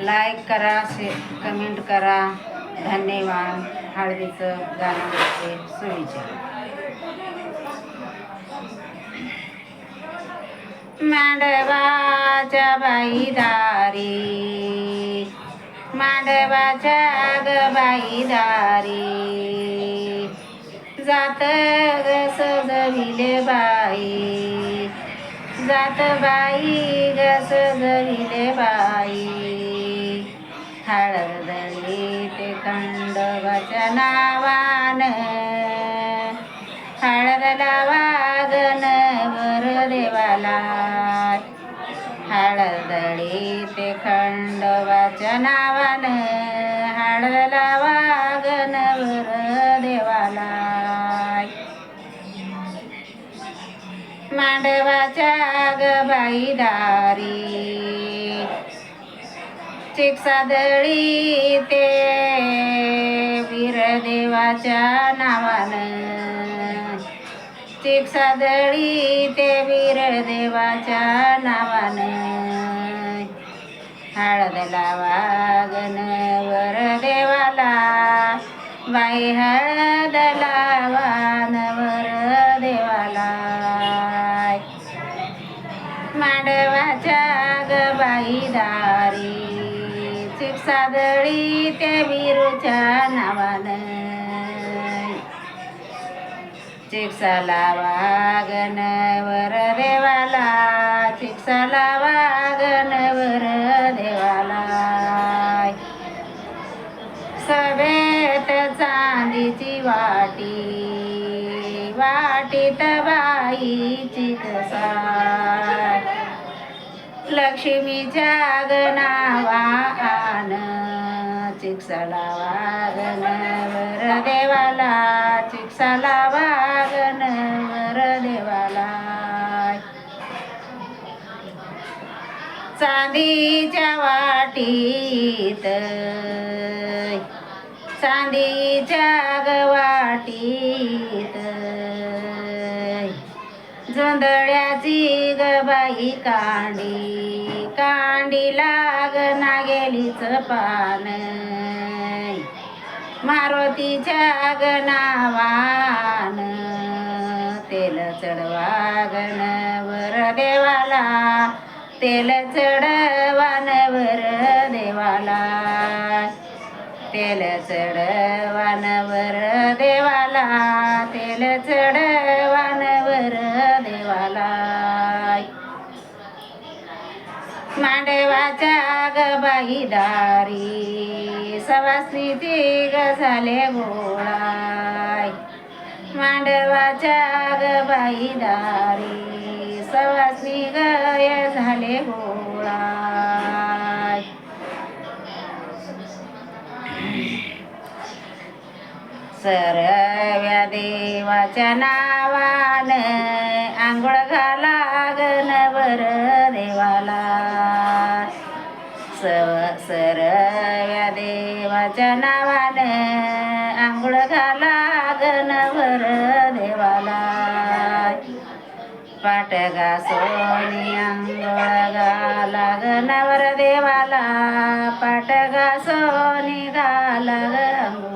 Like करा, comment करा. धन्यवाद. हळदीचं गाणं म्हणते सुविचार. मांडवाच्या बाई दारी, मांडवाच्या ग बाई दारी, जात ग सजविले बाई, जात बाई ग सजविले बाई, हळदली ते खंडोबाच्या नावान, हळद लावागन वर देवाला, हळदली ते खंडोबाच्या नावान, हळद लावागन वर देवाला. मांडवाच्या ग बाई दारी, चिकसादळी ते वीरदेवाच्या नावान, चिकसादळी ते वीरदेवाच्या नावान, हळद लावागन वर देवाला, बाई हळद लावान वर देवाला. मांडवाच्या ग बाई दारी, चिकसादळी ते वीरूच्या नावान, चिकसा लावागन वर देवाला, चिकसा लावागन वर देवाला. सभेत चांदीची वाटी, वाटीत बाईची कसाय, लक्ष्मीच्या ग नावान, चिकसा लावागन वर देवाला, चिकसा लावागन वर देवाला. चांदीच्या वाटीत, चांदीच्या ग वाटीत, जोंधळ्याची ग बाई कांडी, कांडी लाग नागेलीच पान, मारुतीच्या ग नावान, तेल चढवागन वर देवाला, तेल चढवान वर देवाला, तेल चढवान वर देवाला, तेल चढवान वर देवाला. मांडवाच्या ग बाई दारी, सवासनीची ग झाले गोळाय, मांडवाच्या ग बाई दारी, सवासनी गय झाले गोळाय. सरव्या देवाच्या नावान, आंघोळ घालागन वर देवाला, सरव्या देवाच्या नावान, आंघोळ घालागन वर देवाला. पाट घासोनी आंघोळ घालागन वर देवाला, पाट घासोनी घालाग आंघोळ.